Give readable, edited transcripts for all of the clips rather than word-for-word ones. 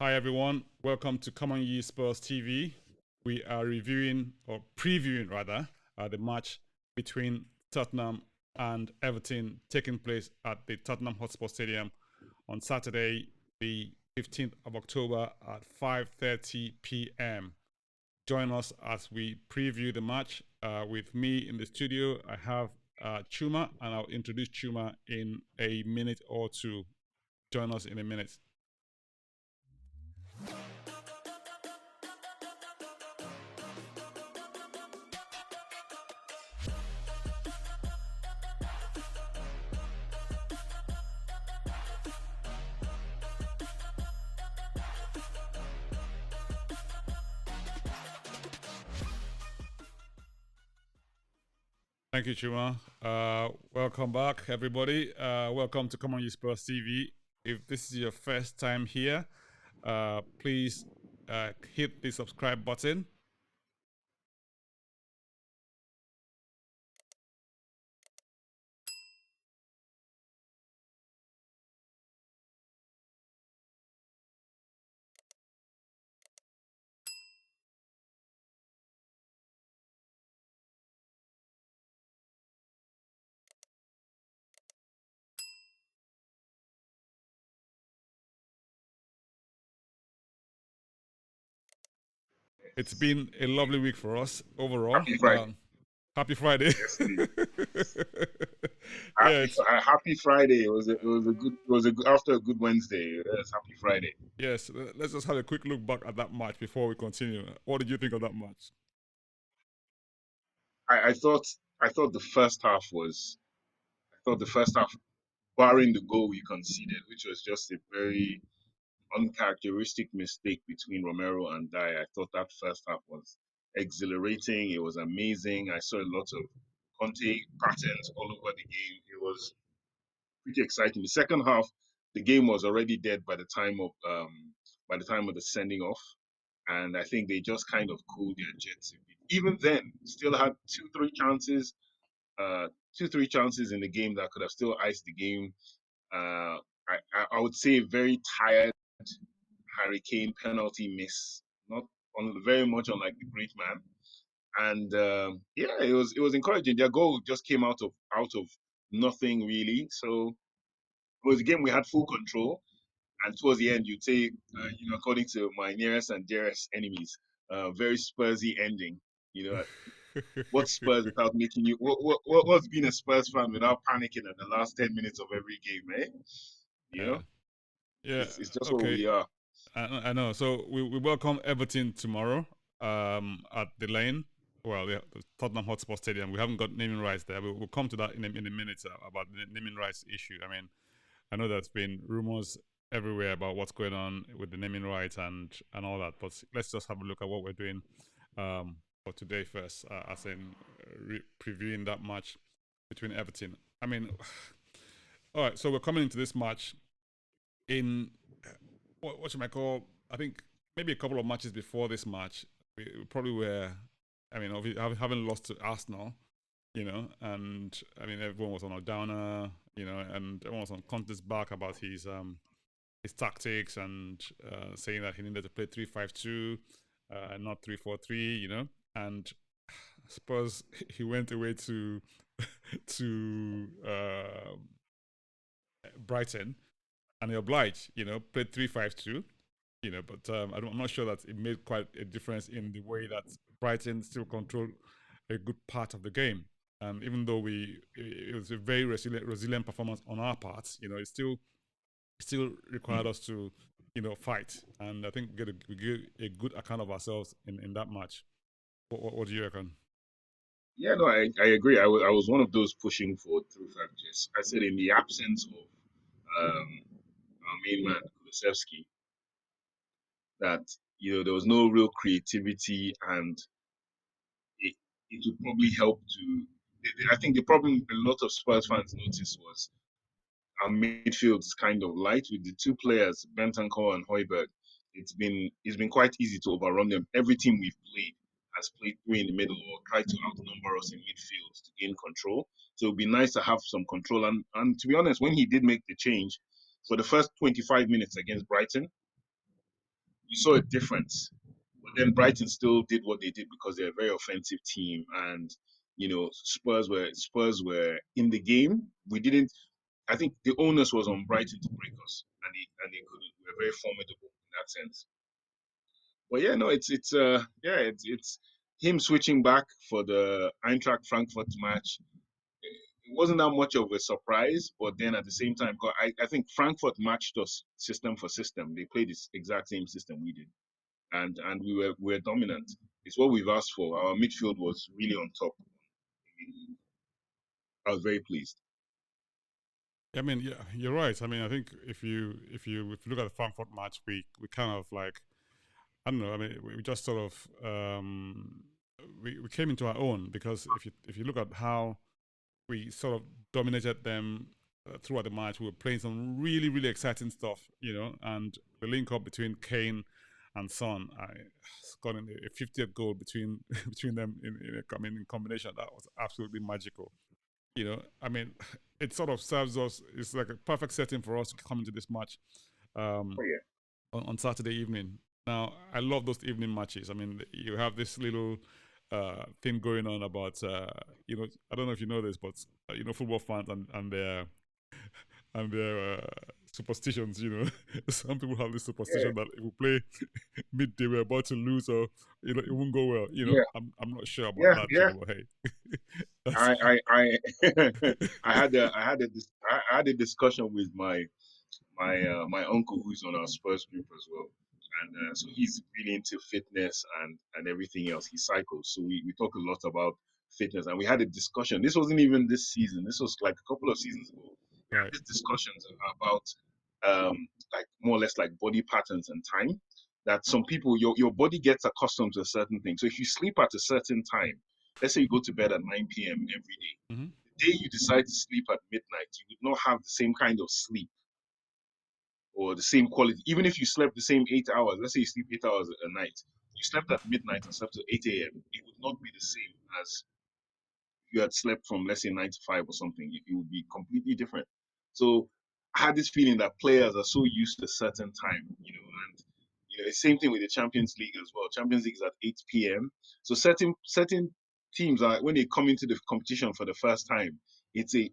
Hi everyone, welcome to Common Ye Spurs TV. We are reviewing or previewing rather the match between Tottenham and Everton taking place at the Tottenham Hotspur Stadium on Saturday, the 15th of October at 5:30 p.m. Join us as we preview the match. With me in the studio, I have Chuma, and I'll introduce Chuma in a minute or two. Join us in a minute. Thank you, Chuma. Welcome back, everybody. Welcome to Common Use Spurs TV. If this is your first time here, please hit the subscribe button. It's been a lovely week for us overall. Happy Friday. Happy Friday. Yes, it is. Yeah, Happy Friday. It was a good after a good Wednesday. Yes, happy Friday. yes. Let's just have a quick look back at that match before we continue. What did you think of that match? I, I thought I thought the first half, barring the goal we conceded, which was just a very uncharacteristic mistake between Romero and Dye. I thought that first half was exhilarating. It was amazing. I saw a lot of Conte patterns all over the game. It was pretty exciting. The second half, the game was already dead by the time of the sending off, and I think they just kind of cooled their jets a bit. Even then, still had uh, two three chances in the game that could have still iced the game. I would say very tired Harry Kane penalty miss, not on very much unlike the great man. And yeah, it was encouraging. Their goal just came out of nothing really. So it was a game we had full control. And towards the end, you'd say, according to my nearest and dearest enemies, very Spursy ending. You know, what Spurs without making you? What's being a Spurs fan without panicking at the last 10 minutes of every game, eh? You Yeah, know, yeah. it's just what Okay, we are. I know. So we welcome Everton tomorrow at the Lane. Well, yeah, the Tottenham Hotspur Stadium. We haven't got naming rights there. We'll come to that in a minute about the naming rights issue. I mean, I know there's been rumors everywhere about what's going on with the naming rights and all that. But let's just have a look at what we're doing for today first, as in previewing that match between Everton. I mean, all right. So we're coming into this match in what should I call? I think maybe a couple of matches before this match, we probably were. I mean, having lost to Arsenal, and I mean everyone was on a downer, and everyone was on Conte's back about his tactics and saying that he needed to play 3-5-2, not 3-4-3, and I suppose he went away to to Brighton and he obliged, played 3-5-2, but I'm not sure that it made quite a difference in the way that Brighton still controlled a good part of the game. Even though it was a very resilient performance on our part, it still required us to, fight. And I think we get a good account of ourselves in that match. What do you reckon? Yeah, no, I agree. I was one of those pushing for through five Gs. I said in the absence of our main man Kulusevski, that there was no real creativity, and it it would probably help to. I think the problem a lot of Spurs fans noticed was our midfield's kind of light with the two players, Bentancur and Hoiberg. It's been quite easy to overrun them. Every team we've played has played three in the middle or tried to outnumber us in midfield to gain control. So it'd be nice to have some control. And to be honest, when he did make the change for the first 25 minutes against Brighton, you saw a difference. But then Brighton still did what they did because they're a very offensive team, and Spurs were in the game. We didn't. I think the onus was on Brighton to break us, and they couldn't. We were very formidable in that sense. But yeah, no, it's him switching back for the Eintracht Frankfurt match. It wasn't that much of a surprise, but then at the same time, I think Frankfurt matched us system for system. They played this exact same system we did, and we were dominant. It's what we've asked for. Our midfield was really on top. I was very pleased. I mean, yeah, you're right. I mean, I think if you look at the Frankfurt match, we kind of like, I don't know. I mean, we just sort of we came into our own, because if you look at how we sort of dominated them throughout the match, we were playing some really really exciting stuff, and the link up between Kane and Son, I scored a 50th goal between between them in combination. That was absolutely magical. I mean, it sort of serves us. It's like a perfect setting for us to come into this match Oh um, yeah, on Saturday evening. Now, I love those evening matches. I mean, you have this little thing going on about, I don't know if you know this, but football fans and their superstitions. Some people have this yeah, superstition that if we play midday, we're about to lose, or it won't go well. yeah, I'm not sure about yeah, that. yeah. But hey, that's I I had a discussion with my uncle who's on our Spurs group as well, and so he's really into fitness and everything else. He cycles, so we talk a lot about fitness, and we had a discussion. This wasn't even this season. This was like a couple of seasons ago. We had right. these discussions about like more or less like body patterns and time. That some people your body gets accustomed to a certain thing. So if you sleep at a certain time, let's say you go to bed at 9 p.m. every day, Mm-hmm. the day you decide to sleep at midnight, you would not have the same kind of sleep or the same quality. Even if you slept the same 8 hours, let's say you sleep 8 hours a night, you slept at midnight and slept till 8 a.m., it would not be the same as you had slept from, let's say, 9 to 5 or something. It would be completely different. So I had this feeling that players are so used to a certain time, and the same thing with the Champions League as well. Champions League is at 8 p.m. So certain teams are, when they come into the competition for the first time, it's a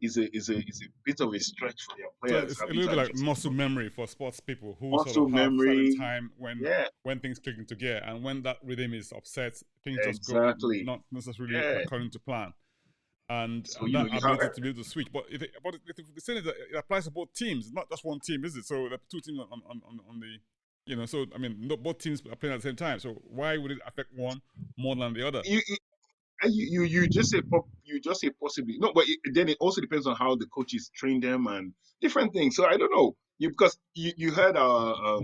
bit of a stretch for their So players it's a having little to bit like adjust to the muscle competition. memory for sports people who sort Muscle of have certain memory, time when yeah, things click into gear, and when that rhythm is upset, things just go exactly, not necessarily yeah. according to plan. And So that you have ability to be able to switch, the thing is that it applies to both teams, not just one team, is it? So there are two teams on the, So I mean, not both teams are playing at the same time. So why would it affect one more than the other? you you just say possibly no, but then it also depends on how the coaches train them and different things. So I don't know because you heard our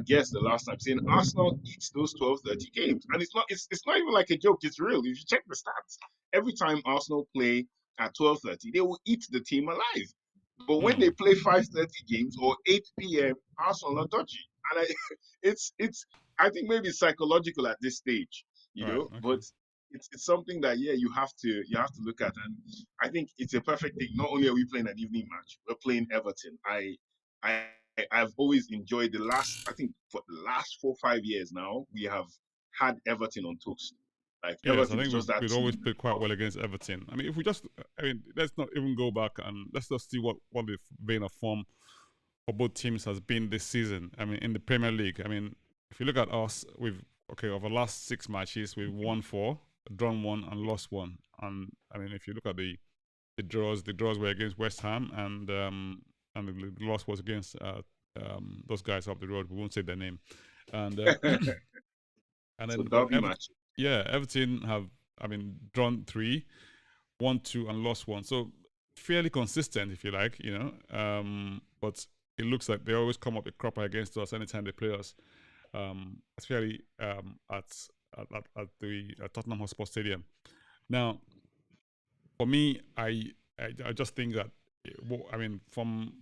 guest the last time saying Arsenal eats those 12:30 games, and it's not even like a joke. It's real. If you check the stats, every time Arsenal play at 12:30, they will eat the team alive. But when they Mm, play 5:30 games or 8 p.m., Arsenal are dodgy, and it's I think maybe it's psychological at this stage, right. Okay. but it's something that yeah you have to look at, and I think it's a perfect thing. Not only are we playing an evening match, we're playing Everton. I I've always enjoyed the last, I think for the last 4 5 years now we have had Everton on toast. Like Yes, I Everton is think just that we've always team played quite well against Everton. I mean, if we just, I mean, let's not even go back and let's just see what the vein of form for both teams has been this season. I mean, in the Premier League, I mean, if you look at us, over the last 6 matches, we've won four, drawn one, and lost one. And I mean, if you look at the draws were against West Ham, and the loss was against those guys up the road. We won't say their name, and and so then but derby match. Everton have, I mean, drawn three, won two, and lost one. So fairly consistent, if you like, But it looks like they always come up a cropper against us anytime they play us. Especially at the Tottenham Hotspur Stadium. Now, for me, I just think that, I mean, from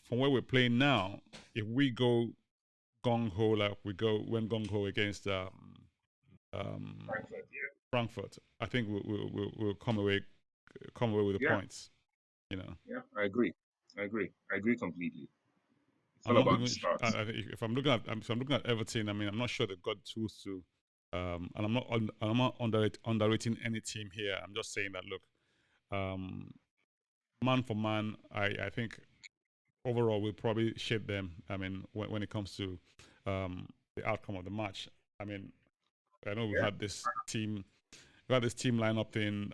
where we're playing now, if we go gung ho like went gung ho against um, Frankfurt, yeah, Frankfurt, I think we'll come away with the yeah, points. You know. yeah. I agree. I agree completely. It's I'm all not about the even. start. If I'm looking at Everton, I mean, I'm not sure they've got tools to. And I'm not underrating any team here. I'm just saying that look, um, man for man, I think overall we'll probably shape them. I mean, when it comes to the outcome of the match. I mean, I know Yeah, we had this team lineup thing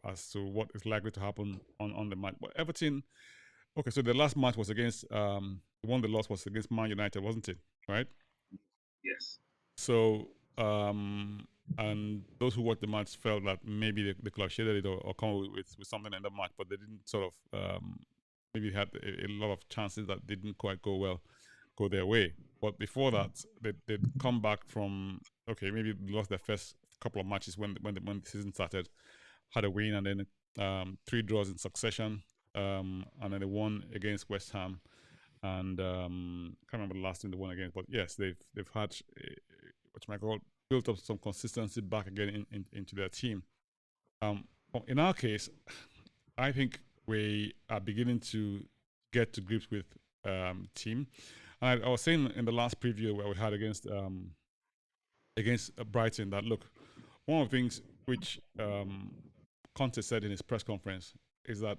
as to what is likely to happen on the match. But Everton, okay, so the last match was against the one they lost was against Man United, wasn't it? Right. yes, So and those who watched the match felt that maybe they could have shaded it or come with something in the match, but they didn't sort of maybe had a lot of chances that didn't quite go their way. But before that, they'd come back from okay, maybe lost their first couple of matches when the season started, had a win and then three draws in succession, and then they won against West Ham, and can't remember the last team they won against, but yes, they've had what you might call built up some consistency back again into their team. In our case, I think we are beginning to get to grips with team. And I was saying in the last preview where we had against Brighton that look, one of the things which Conte said in his press conference is that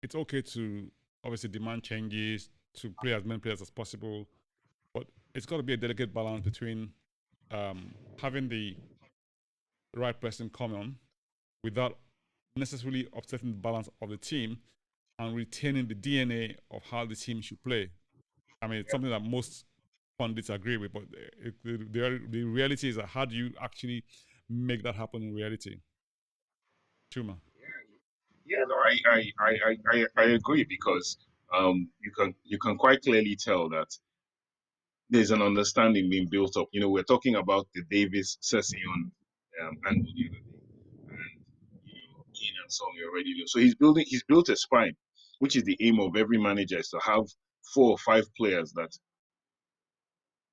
it's okay to obviously demand changes to play as many players as possible, but it's got to be a delicate balance between having the right person come on without necessarily upsetting the balance of the team and retaining the DNA of how the team should play. I mean, it's something that most pundits agree with, but the reality is that how do you actually make that happen in reality? Chuma. yeah. No, I agree because you can quite clearly tell that there's an understanding being built up. We're talking about the Davis Session angle the other day, and Kane and Son you already know. So he's built a spine, which is the aim of every manager is to have 4 or 5 players that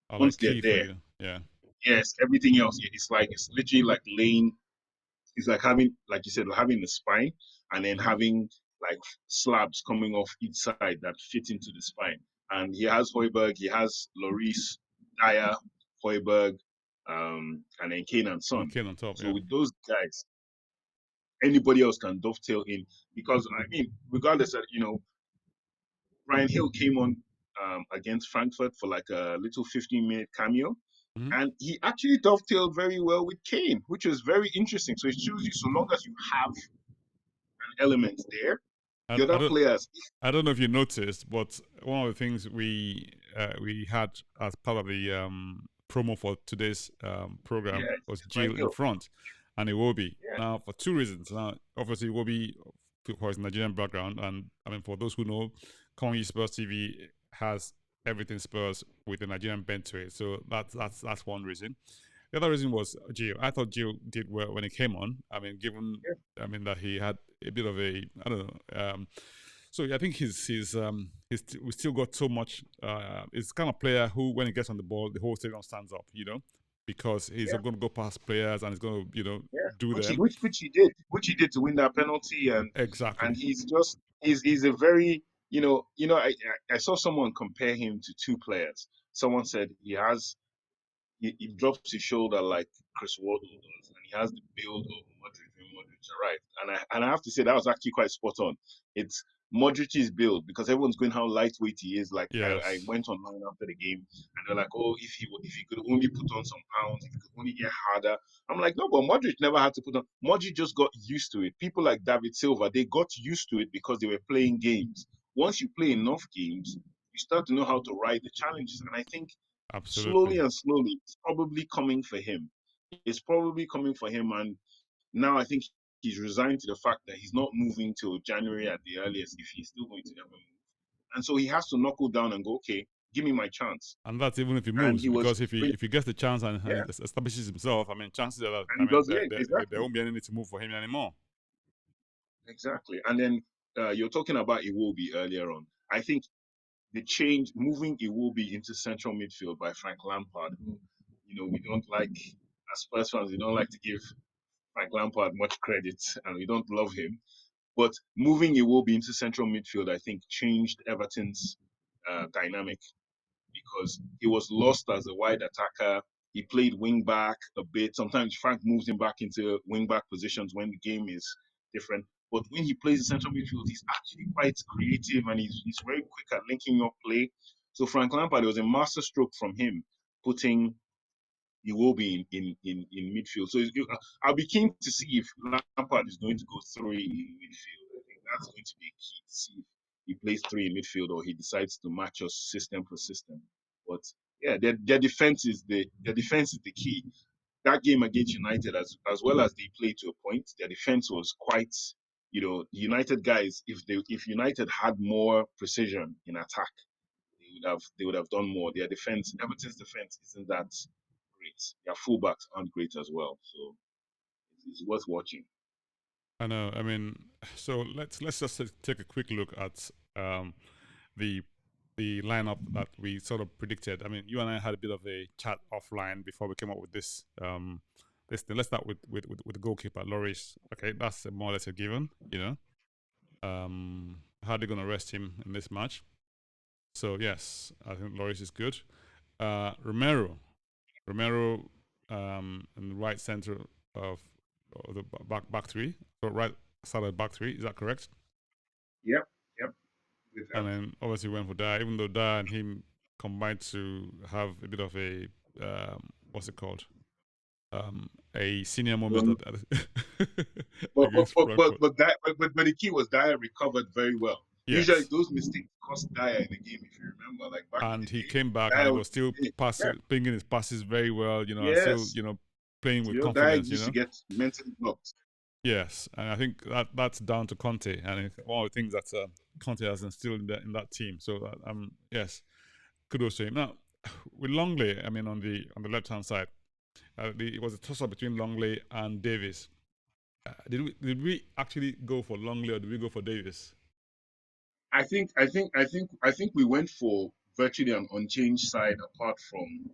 Are like once they're key for there, you. Yeah. yes, everything else it's literally like laying. It's like having, like you said, having the spine and then Mm-hmm. having like slabs coming off each side that fit into the spine. And he has Hoiberg, he has Lloris, Dyer, Hoiberg, and then Kane and And Son. Kane on top. So Yeah. with those guys, anybody else can dovetail in because I mean, regardless of Ryan Hill came on against Frankfurt for like a little 15-minute cameo. Mm-hmm. And he actually dovetailed very well with Kane, which was very interesting. So it shows you, so long as you have an element there, I, the I other don't players, I don't know if you noticed, but one of the things we had as part of the promo for today's yeah, program was it's Ryan Jill in Hill. front, and Iwobi. Yeah, Now, for two reasons. Now, obviously, Iwobi for his Nigerian background, and I mean, for those who know, Kongi Spurs TV has everything Spurs with a Nigerian bent to it. So that's one reason. The other reason was Gio. I thought Gio did well when he came on. I mean, given yeah, I mean that he had a bit of a I don't know. So I think he's we still got so much. He's the kind of player who, when he gets on the ball, the whole stadium stands up. Because he's yeah, going to go past players and he's going to yeah. do Which he them which he did to win that penalty, and exactly. he's a very I saw someone compare him to 2 players. Someone said he drops his shoulder like Chris Waddle does, and he has the build of Modric when Modric arrived. And I have to say that was actually quite spot on. It's Modric's build because everyone's going how lightweight he is. Like I Yes, went online after the game and they're like, oh, if he could only put on some pounds, if he could only get harder. I'm like, no, but Modric never had to put on. Modric just got used to it. People like David Silva, they got used to it because they were playing games. Once you play enough games, you start to know how to ride the challenges. And I think slowly absolutely. and slowly, it's probably coming for him. It's probably coming for him. And now I think he's resigned to the fact that he's not moving till January at the earliest if he's still going to ever move. And so he has to knuckle down and go, okay, give me my chance. And that's even if he And moves, he was, because if he gets the chance and yeah, establishes himself, I mean, chances are that and I he mean does, yeah, there exactly, won't be any need to move for him anymore. exactly. And then you're talking about Iwobi earlier on. I think the change, moving Iwobi into central midfield by Frank Lampard, who, we don't like, as Spurs fans, we don't like to give Frank Lampard much credit, and we don't love him. But moving Iwobi into central midfield, I think, changed Everton's dynamic because he was lost as a wide attacker. He played wing back a bit. Sometimes Frank moves him back into wing back positions when the game is different. But when he plays the central midfield, he's actually quite creative and he's very quick at linking up play. So Frank Lampard, it was a master stroke from him putting Iwobi in midfield. So I'll be keen to see if Lampard is going to go three in midfield. I think that's going to be a key to see if he plays three in midfield or he decides to match us system for system. But yeah, their defense is the key. That game against United, as well as they played to a point, their defense was quite. The United guys, if United had more precision in attack, they would have done more. Their defense, Everton's defense, isn't that great. Their fullbacks aren't great as well, so it's worth watching. I know. I mean, so let's just take a quick look at the lineup that we sort of predicted. I mean, you and I had a bit of a chat offline before we came up with this this thing. Let's start with the goalkeeper, Lloris. Okay, that's more or less a given. How are they going to rest him in this match? So yes, I think Lloris is good. Romero, in the right center of the back three, so right side of back three. Is that correct? Yep. And then obviously went for Dyer, even though Dyer and him combined to have a bit of a what's it called? A senior moment but against Frankfurt. but the key was Dyer recovered very well. Yes. Usually those mistakes cost Dyer in the game, if you remember. Like back and in the he day, came back Dyer and he was still bringing his passes very well, and still, playing with confidence. Dyer used to get mentally blocked. Yes, and I think that's down to Conte, and one of the things that Conte has instilled in that team. So yes, kudos to him. Now with Longley, I mean on the left hand side, it was a toss up between Longley and Davis. Did we actually go for Longley or did we go for Davis? I think we went for virtually an unchanged side apart from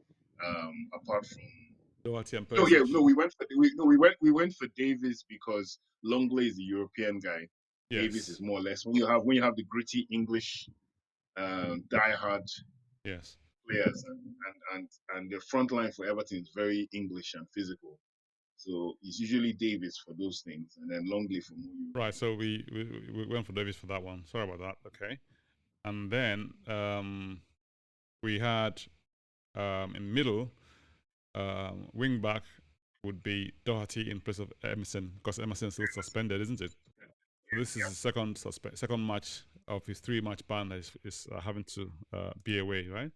Doherty and no, Perisic. yeah, no, we went for Davis because Longley is the European guy. Yes. Davis is more or less when you have the gritty English diehard yes players and the front line for Everton is very English and physical. So it's usually Davis for those things, and then Longley for more European. Right, so we went for Davis for that one. Sorry about that. Okay, and then we had in middle wing back would be Doherty in place of Emerson because Emerson is still suspended, isn't it? So this is the second match of his 3-match ban that is having to be away, right?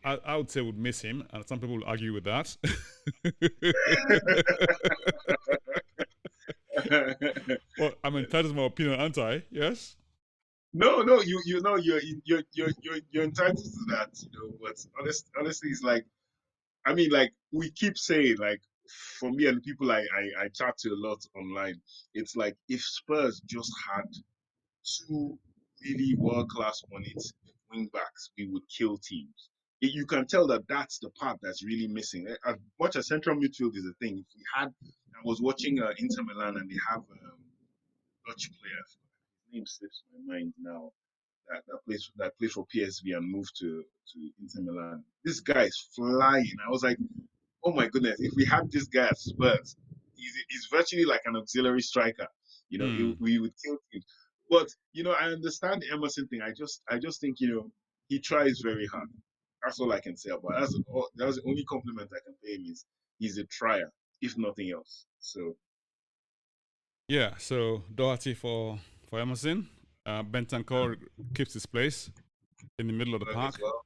I would say would miss him, and some people will argue with that. Well, I'm entitled to my opinion, aren't I? Yes. No, you're entitled to that, But honestly, it's like, I mean, like we keep saying, like for me and people I chat to a lot online, it's like if Spurs just had 2 really world class wing backs, we would kill teams. You can tell that that's the part that's really missing. As much as central midfield is a thing, if we had, I was watching Inter Milan and they have Dutch player. His name slips my mind now. That plays for PSV and moved to Inter Milan. This guy is flying. I was like, oh my goodness, if we had this guy at Spurs, he's virtually like an auxiliary striker. We would kill him. But I understand the Emerson thing. I just think he tries very hard. That's all I can say about it. That's the only compliment I can pay him is he's a trier, if nothing else. So yeah, so Doherty for Emerson. Bentancur keeps his place in the middle of the park. well.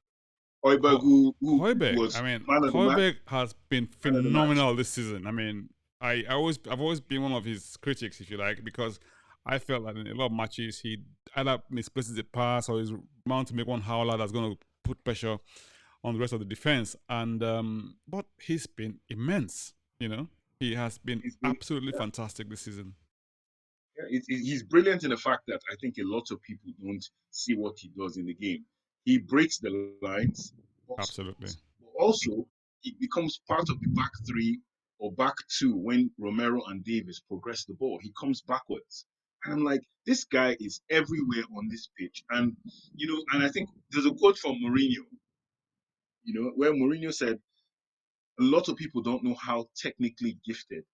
Højbjerg, who was Højbjerg has been phenomenal this season. I mean, I've always been one of his critics, if you like, because I felt that in a lot of matches he either misplaces a pass or is bound to make one howler that's going to put pressure on the rest of the defense. And but he's been immense. He has been absolutely fantastic this season. He's brilliant in the fact that I think a lot of people don't see what he does in the game. He breaks the lines. Absolutely. Also, he becomes part of the back 3 or back 2 when Romero and Davis progress the ball. He comes backwards. And I'm like, this guy is everywhere on this pitch. And, and I think there's a quote from Mourinho, where Mourinho said, a lot of people don't know how technically gifted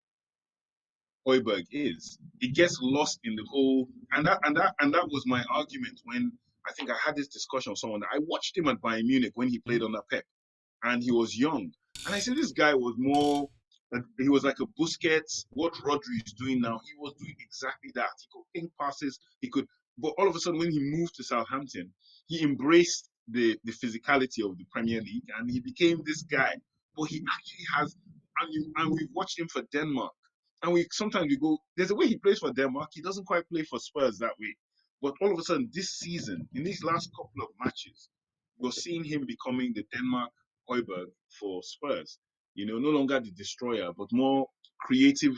Højbjerg is. It gets lost in the whole, and that was my argument when I think I had this discussion with someone. I watched him at Bayern Munich when he played under Pep, and he was young. And I said this guy was more, he was like a Busquets. What Rodri is doing now, he was doing exactly that. He could think passes. He could, but all of a sudden when he moved to Southampton, he embraced the physicality of the Premier League, and he became this guy. But he actually has, and we've watched him for Denmark. And we sometimes we go, there's a way he plays for Denmark. He doesn't quite play for Spurs that way. But all of a sudden, this season, in these last couple of matches, you're seeing him becoming the Denmark Højbjerg for Spurs. No longer the destroyer, but more creative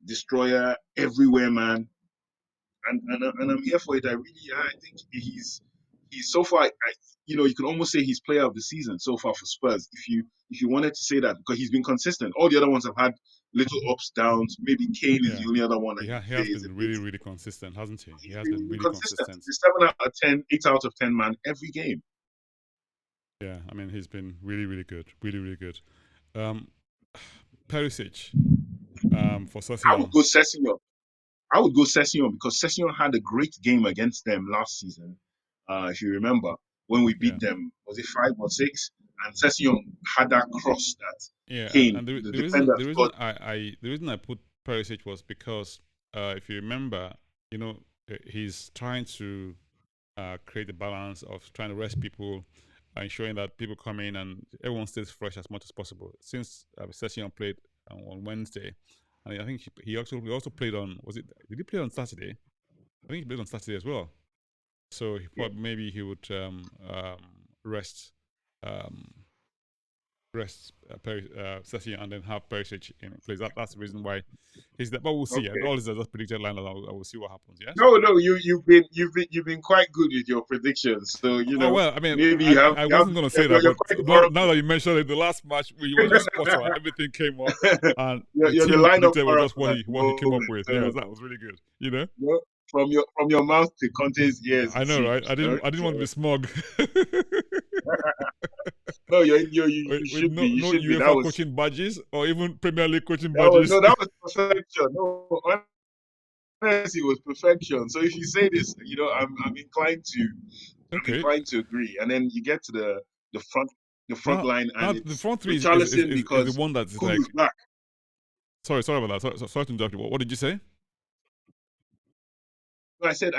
destroyer, everywhere man. And I'm here for it. I think he's so far. You can almost say he's player of the season so far for Spurs. If you wanted to say that, because he's been consistent. All the other ones have had little ups, downs. Maybe Kane is the only other one that he has been really, really consistent, hasn't he? He has been really consistent. He's 7 out of 10, 8 out of 10 man every game. Yeah, I mean he's been really, really good, really, really good. Perisic, for Sessignon. I would go Sessignon because Sessignon had a great game against them last season. If you remember, when we beat them, was it 5 or 6? And Sessignon had that cross that Kane, and the reason I put Perisic was because if you remember, he's trying to create a balance of trying to rest people, ensuring that people come in and everyone stays fresh as much as possible. Since Sessignon played on Wednesday, and I think he also played on, did he play on Saturday? I think he played on Saturday as well. So he thought maybe he would rest Sessignon and then have Perisic in place. That's the reason why he's there. But we'll see. Okay. All this is just predicted line, and I will see what happens. Yes. No, you've been quite good with your predictions. So well, I mean, maybe I wasn't going to say that, but now that you mentioned it, the last match we were just spot on. Everything came up, and the team predicted was just what he came up with. Yeah, that was really good. From your mouth to Conte's ears. I know, right? I didn't want to be smug. No, you should be. No UEFA coaching badges or even Premier League coaching badges. That was perfection. No, honestly, it was perfection. So if you say this, I'm inclined to agree. And then you get to the front line, and the front three is the one that's like back. Sorry about that. Sorry to interrupt you. What did you say? I said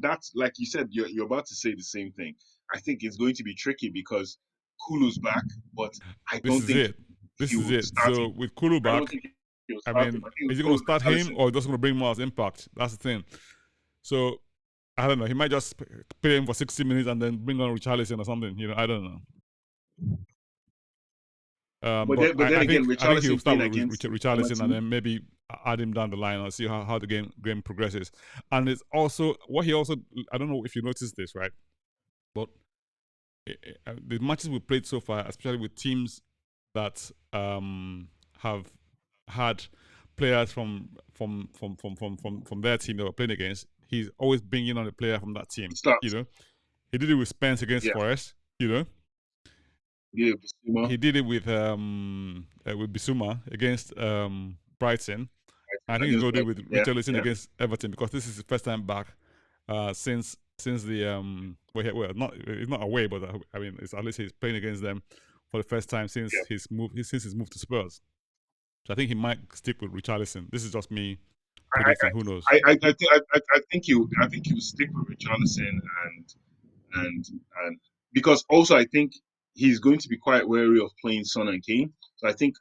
that's like you said. You're about to say the same thing. I think it's going to be tricky because Kulu's back, but I don't think this is it. So with Kulu back, I mean, is he going to start him or just going to bring more as impact? That's the thing. So I don't know. He might just play him for 60 minutes and then bring on Richarlison or something. I don't know. But then again, I think he'll start with Richarlison and then maybe add him down the line and see how the game progresses. And it's also I don't know if you noticed this, right? But the matches we played so far, especially with teams that have had players from their team that we're playing against, he's always bringing on a player from that team. He did it with Spence against Forest. Yeah, Bissouma. He did it with Bissouma against Brighton. I think he's going to do it with Richarlison against Everton because this is his first time back since the it's not away, but I mean it's at least he's playing against them for the first time since his move to Spurs. So I think he might stick with Richarlison. This is just me predicting. Who knows? I think he'll stick with Richarlison and because also I think he's going to be quite wary of playing Son and Kane. So I think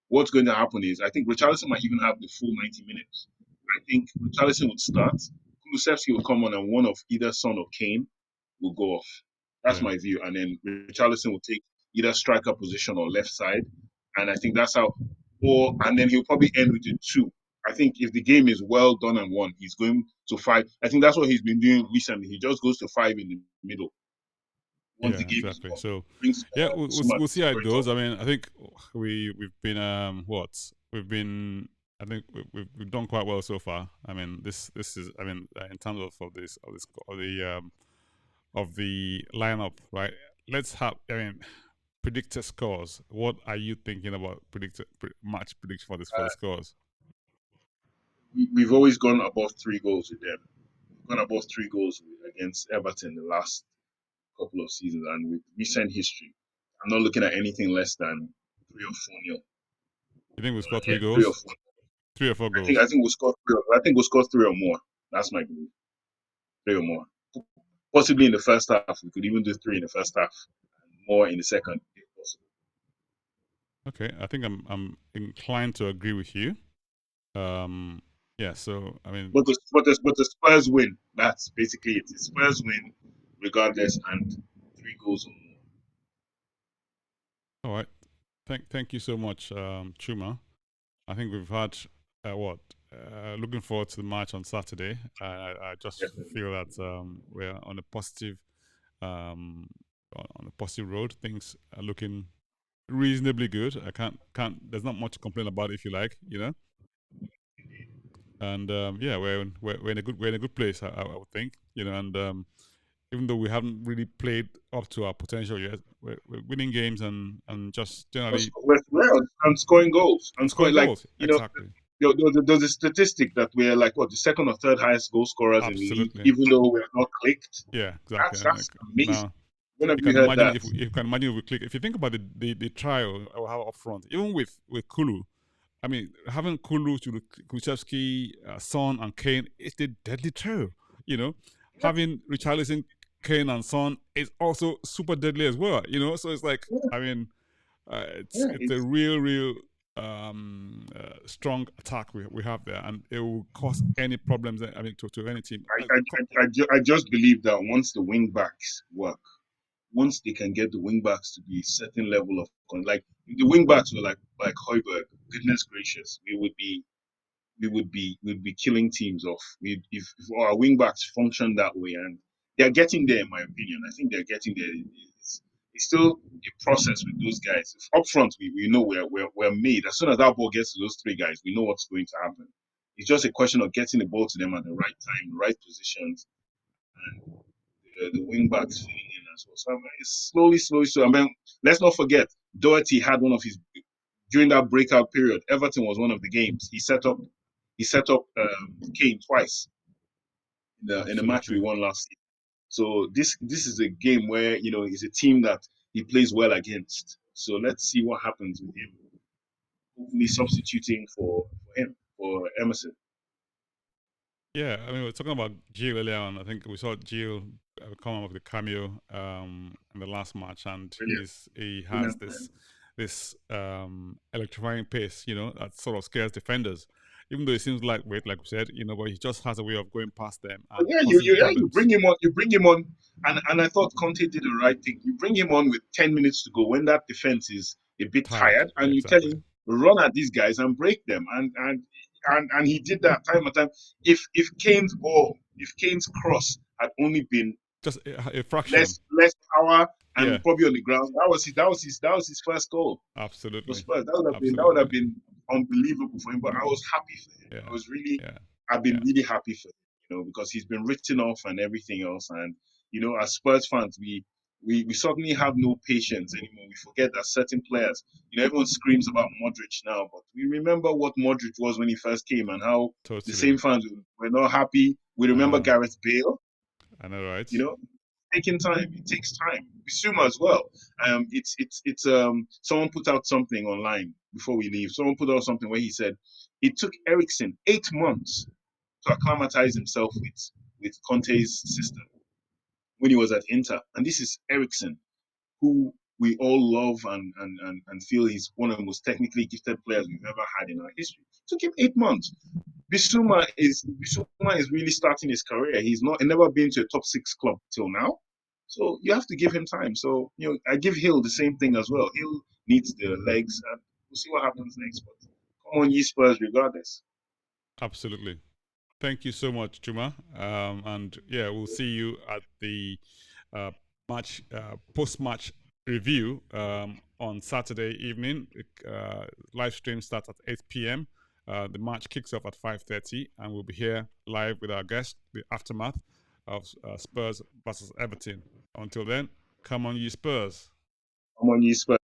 what's going to happen is I think Richarlison might even have the full 90 minutes. I think Richarlison would start. Kulusevski will come on and one of either Son or Kane will go off. That's my view. And then Richarlison will take either striker position or left side. And I think that's how, and then he'll probably end with the 2. I think if the game is well done and won, he's going to 5. I think that's what he's been doing recently. He just goes to 5 in the middle. Exactly. So we'll see how it goes. I mean, I think we've been I think we've done quite well so far. I mean, this is, I mean, in terms of the lineup, right? Let's have, I mean, predicted scores. What are you thinking about match prediction for the scores? We've always gone above 3 goals with them. We've gone above 3 goals against Everton the last couple of seasons, and with recent history, I'm not looking at anything less than 3 or 4 nil. You think we score Yeah, three three or goals, four. 3 or 4 I think goals? we'll score three. I think we'll score three or more. That's my belief. Three or more. Possibly in the first half. We could even do three in the first half, and more in the second, if possible. Okay, I think I'm inclined to agree with you. Yeah. So I mean, But the Spurs win. That's basically it. The Spurs win, regardless, and 3 goals or more. all right. Thank you so much, Chuma. I think we've had what. Looking forward to the match on Saturday. I just Definitely. feel that we're on a positive on a positive road. Things are looking reasonably good. I can't. There's not much to complain about if you like, you know. And yeah, we're in a good place. I would think, you know. And even though we haven't really played up to our potential yet, we're winning games and just generally Well, and scoring goals. and And scoring scoring, like, goals. Exactly. there's a statistic that we're like, what, the second or third highest goal scorers in the league, Absolutely. even though we're not clicked. Yeah. Exactly. That's amazing. Now When have you you can heard imagine that? if you can imagine if we click. If you think about the trial we have up front, even with Kulu, I mean, having Kulu to Kulusevski, Son, and Kane, it's the deadly trio. You know, Yeah, having Richarlison, Kane, and Son is also super deadly as well. You know, so it's like, yeah, I mean, yeah. it's a real strong attack we have there, and it will cause any problems. I mean, to any team. I just believe that once the wing backs work, once they can get the wing backs to be a certain level of like the wing backs were like Hoiberg, goodness gracious, we would be killing teams off. If our wing backs function that way, and they're getting there, in my opinion. I think they're getting there. It's still a process with those guys. If up front, we know we're made. As soon as that ball gets to those three guys, we know what's going to happen. It's just a question of getting the ball to them at the right time, the right positions, and the wing backs filling in as well. So it's slowly. So I mean, let's not forget, Doherty had one of his during that breakout period. Everton was one of the games he set up Kane twice in the match we Absolutely. won last year. So this is a game where it's a team that he plays well against. So let's see what happens with him. Hopefully substituting for Emerson. Yeah, I mean, we're talking about Gio earlier on. I think we saw Gio come up with a cameo in the last match, and Brilliant, he has brilliant man. this electrifying pace, you know, that sort of scares defenders. Even though it seems lightweight, like we said, you know, but he just has a way of going past them But and yeah, causing you problems. bring him on. You bring him on, and I thought Conte did the right thing. You bring him on with 10 minutes to go when that defense is a bit Tired, tired, yeah, and you tell exactly. him run at these guys and break them, and he did that time and time. If Kane's cross had only been Just a fraction. less power Yeah, and probably on the ground, that was his first goal for absolutely, Spurs. That would have absolutely. been unbelievable for him. But I was happy for him. Yeah, I was really, yeah, I've yeah. been really happy for him, because he's been written off and everything else. And as Spurs fans, we suddenly have no patience anymore. We forget that certain players, everyone screams about Modric now, but we remember what Modric was when he first came and how the Totally. same fans were not happy. We I remember know. Gareth Bale, I know, right? you know, taking time. It takes time. Bissouma as well. It's someone put out something online before we leave. Someone put out something where he said it took Ericsson 8 months to acclimatize himself with Conte's system when he was at Inter. And this is Ericsson, who we all love and feel he's one of the most technically gifted players we've ever had in our history. It took him 8 months. Bissouma is really starting his career. He's never been to a top six club till now. So you have to give him time. So I give Hill the same thing as well. Hill needs the legs, and we'll see what happens next. But come on, ye Spurs, regardless. Absolutely. Thank you so much, Chuma. And yeah, we'll see you at the uh, match post-match review on Saturday evening. Live stream starts at 8 p.m. The match kicks off at 5:30, and we'll be here live with our guest, the aftermath of Spurs versus Everton. Until then, come on, you Spurs. Come on, you Spurs.